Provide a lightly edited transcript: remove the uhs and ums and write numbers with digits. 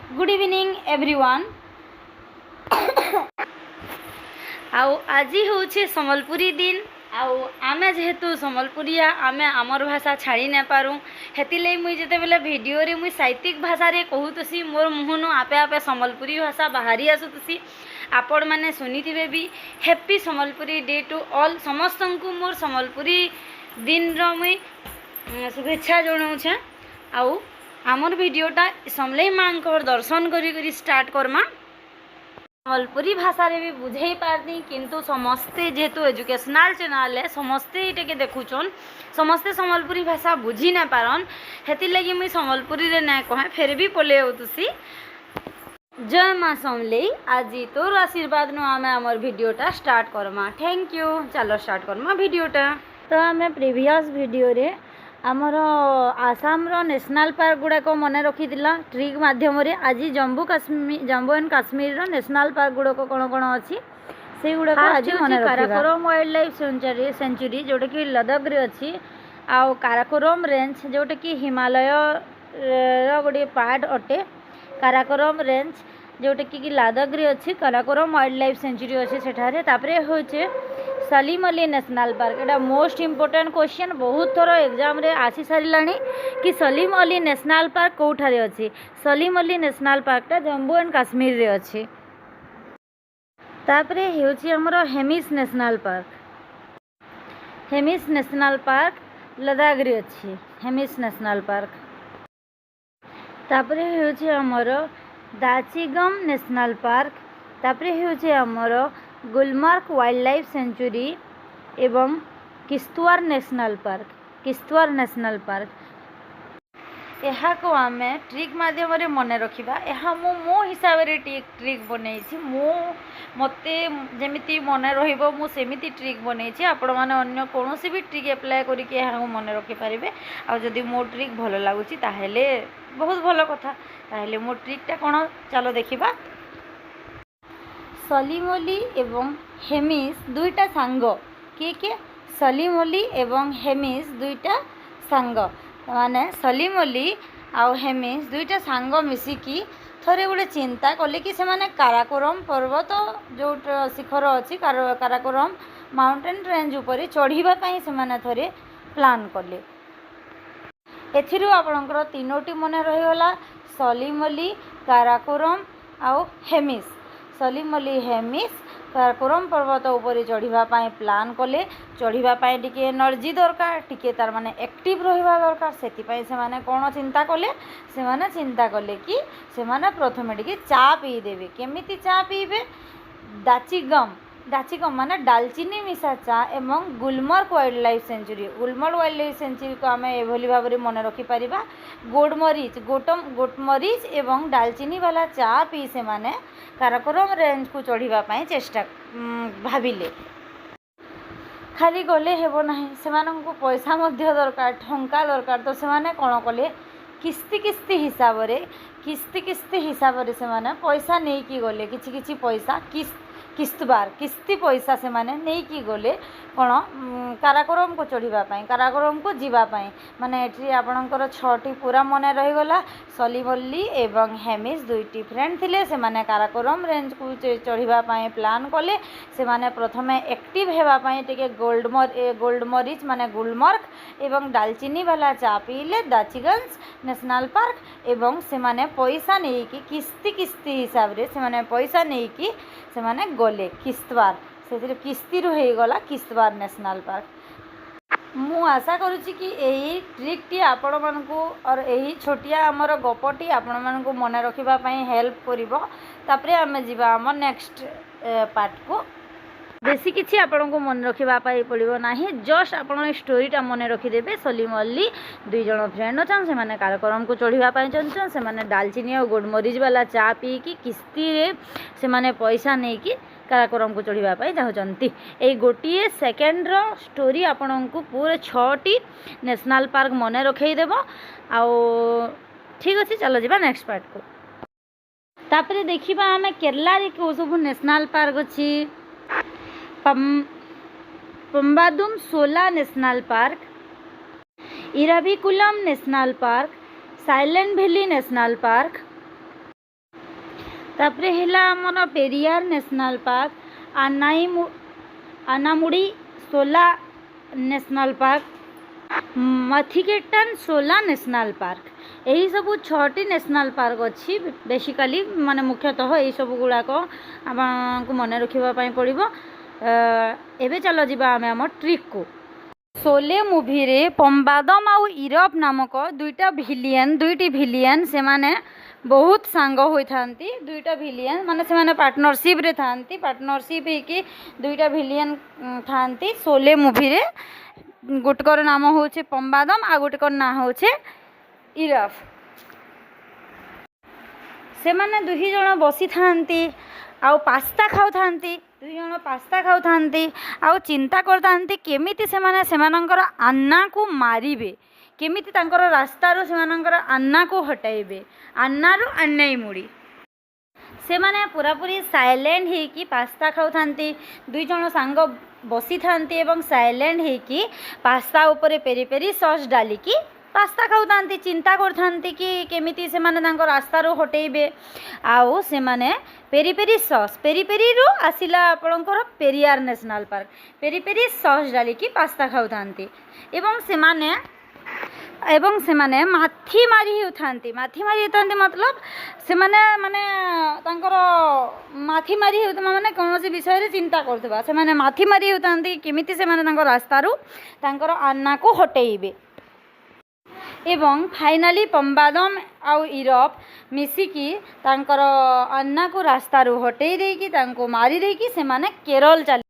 Good evening everyone. आउ आज हूँ सम्बलपुरी दिन। आमे जेहेतु सम्बलपुरिया आमे आमर भाषा छाड़ी ना पारूँ हेतिले मुई जेते बेले वीडियो रे मुई साहित्यिक भाषा रे कहूतसी मोर मुहनु आपे आपे सम्बलपुरी भाषा बाहरी आसुतसी। आपण माने सुनिथिबे भी। Happy Sambalpuri day to all. समस्त को मोर सम्बलपुरी दिन रो मुई शुभेच्छा जणाऊछे। आउ आमर वीडियोटा समलेई माँ दर्शन करी स्टार्ट करमा। सम्बलपुरी भाषा रे भी बुझे पारनी किंतु समस्ते जेहेतु एजुकेशनल चैनल है समस्ते ये देखुचन समस्ते सम्बलपुरी भाषा बुझी ना पारन हेति लगी मुई सम्बलपुरी रे ना कहे फिर भी पले होतुसी। जय माँ समलेई। आज तोर आशीर्वाद नु आमे आमर वीडियोटा स्टार्ट करमा। Thank you. चलो स्टार्ट करमा वीडियोटा। तो आमे प्रीवियस वीडियो रे आमर आसाम रो नेशनल पार्क गुड़ाक मन रखी ट्रिक माध्यम आज जम्मू एंड काश्मीर रो नेशनल पार्क गुड़ाक कौन कौन अच्छी से गुड़ाक आज मन काराकोरम वाइल्ड लाइफ सेंचुरी जोटा कि लद्दाख रे अच्छी। आउ काराकोरम रेंज जोटा कि हिमालय गोटे पार्ट अटे। काराकोरम रेंज जोटा कि लद्दाख रे अच्छी। काराकोरम वाइल्ड लाइफ सेंचुरी अच्छे सेठारे। तापरे होचे सलीम अली नेशनल पार्क। एटा मोस्ट इम्पोर्टेंट क्वेश्चन बहुत थर एग्जाम रे आसी सारिलानी कि सलीम अली नेशनल पार्क कोठारे अच्छी। सलीम अली नेशनल पार्कटा जम्मू एंड काश्मीर रे अच्छी। तापरे हेउची हमर Hemis national park. Hemis national park Ladakh रे अच्छी। Hemis national park. तापरे हेउची हमर दाचिगम नेशनल पार्क। तापरे हेउची हमर गुलमार्ग वाइल्ड लाइफ सेंचुरी एवं Kishtwar national park. Kishtwar national park यहाँ को आम ट्रिक माध्यम मन रखा। यह मो हिसाब से ट्रिक बनई मते जमी मन रमिति ट्रिक बनई। आपण मैंने अन्य कौन भी ट्रिक एप्लाय करके मन रखिपारे। आदि मो ट्रिक भल लगुच ताहले बहुत भल कथा। ताहले मो ट्रिकटा कौन चलो देखा। सलीम अली एवं हेमिस दुईटा सांग किए सलीम अली एवं हेमिस दुईटा सांग माने सलीम अली आउ हेमिस दुईटा सांग मिसिकी थरे गोटे चिंता कले कि सेमाने काराकोरम पर्वत जो शिखर अच्छी काराकोरम माउंटेन रेंज उपरे चढ़ीबा पई सेमाने थरे प्लान कले। एथिरु आपणकर तीनोटी मन रहीगला सलीम अली काराकोरम आउ हेमिस। सलीम अली हेमिस काराकोरम पर्वत उपरे चढ़ीबा प्लान कले। चढ़ीबा टिके एनर्जी दरकार टिके तार माने एक्टिव रहिबा दरकार। सेतिपई से माने कोन चिंता कले से माने चिंता कले कि से माने प्रथमे टिके चा पी देबे। केमिति चा पीबे दाचिगम दाचिगम माने दालचीनी मिसा चा एवं Gulmarg wild life sanctuary. Gulmarg wild life sanctuary को आम एभली भाव में मन रखिपर। गोटमरीच एवं दालचीनी वाला चा पी से माने काराकोरम रेंज को चढ़ीबा चेष्टा भाविले। खाली गले हेबो नाही से पैसा मध्य दरकार ठंका दरकार। तो से कौन कले किस्ती किस्ती हिसाब से माने पैसा नहीं कि गले किछि पैसा किस्ती पैसा से माने नहीं कि गले कौन काराकोरम को चढ़ीबा काराकोरम को जीवापाई माने एठी आपणकर 6टी पूरा मन रहीगला। सलीम अली एवं हेमिस दुईटी फ्रेंड थिले से माने काराकोरम रेंज को चढ़ीबा प्लान कले। से माने प्रथमे एक्टिव हेबापाई टिके गोल्डमरीच माने गुलमर्ग एवं दालचीनी वाला चा पीले दाचिगंज नेशनल पार्क एवं से माने पैसा नहीं कि किस्ती हिसाब रे से माने पैसा नहीं कि से माने गले किश्तवाड़ से किस्ती रू हो गला किश्तवाड़ नेशनल पार्क। मु आशा करुच्ची कि यही ट्रिकटी आपण मानकु और यही छोटिया आमर गपटी आपण मानकु मन रखिबा हेल्प करिवो। तापरे आमे जिबा आम नेक्स्ट पार्ट को। बेसी किसी आपण को मन रखा पड़ो ना। जस्ट आप स्टोरीटा मन रखिदेवे। सलीम अली दुई जन फ्रेंड अच्छा से मैंने काराकोरम को चढ़ाई चाहते से मैंने दालचीनी और गोलमरीच वाला चा पी कि किस्ती रे से मैंने पैसा नहीं कि काराकोरम को चढ़ाई चाहते। यही गोटे सेकेंड स्टोरी आपण को पूरे 6टी नेशनल पार्क मन रखईदेव। आउ ठीक अच्छे चलो जा नेक्स्ट पार्ट को। तापरे देखा आम केरला रे कौ सब नेशनल पार्क अच्छी। पंबादुम सोला national park, Eravikulam national park, silent valley national park, तापरे हैला हमर पेरियार नेशनल पार्क, आनामुड़ी सोला नेशनल पार्क, मथिकेटन सोला नेशनल पार्क, यही सब 6टी नेशनल पार्क अच्छी बेसिकली माने मुख्यतः यही सब गुड़ाक आपको मन रखापी पड़ो। एबे चलो जीवा आम आम ट्रिक को। शोले मूवी रे पंबादम आउ इरफ नामक दुईटी भिलियन से माने बहुत सांग होइथांती। दुईटा भिलियन माने से माने पार्टनरशिप रे थांती, पार्टनरशिप हेकी दुईटा भिलियन थांती शोले मूवी रे। गोटकर नाम होचे पंबादम आ गोटकर ना होचे इरफ। से माने दुही जण बसी थांती आउ पास्ता खाउ थांती, दुई जण पास्ता खाउ थांती आउ चिंता करतांती केमिति सेमाने सेमानंकर अन्ना को मारिबे, केमिति तांकर रास्तारू सेमानंकर अन्ना को हटाइबे, अन्नारू अन्नाई मुड़ी। से माने पूरापूरी साइलेंट हेकी पास्ता खाउ थांती, दुई जण सांग बसी थांती एवं साइलेंट हेकी पास्ता ऊपर पेरी पेरी सॉस डालिकी पास्ता खाऊतांती, चिंता करथांती कि केमिति से माने तांको रास्तारू हटेइबे। आउ से माने peri peri sauce, peri peri रु आसिला आपणकर Periyar national park, peri peri sauce डालिकी पास्ता खाऊतांती एवं से माने माथी मारी होथांती। माथी मारी होथांती मतलब से माने तांकर माथी मारी होता माने कौनसी विषय रे चिंता करथबा, से माने माथी मारी होथांती केमिति से माने तांको रास्तारू तांकर अन्ना को हटेइबे। एवं फाइनाली पंबादम आउ इरफ मिसिकी तांकर अन्ना को रास्तारू हटेई देकी तांको मारी देकी से माने केरल चली।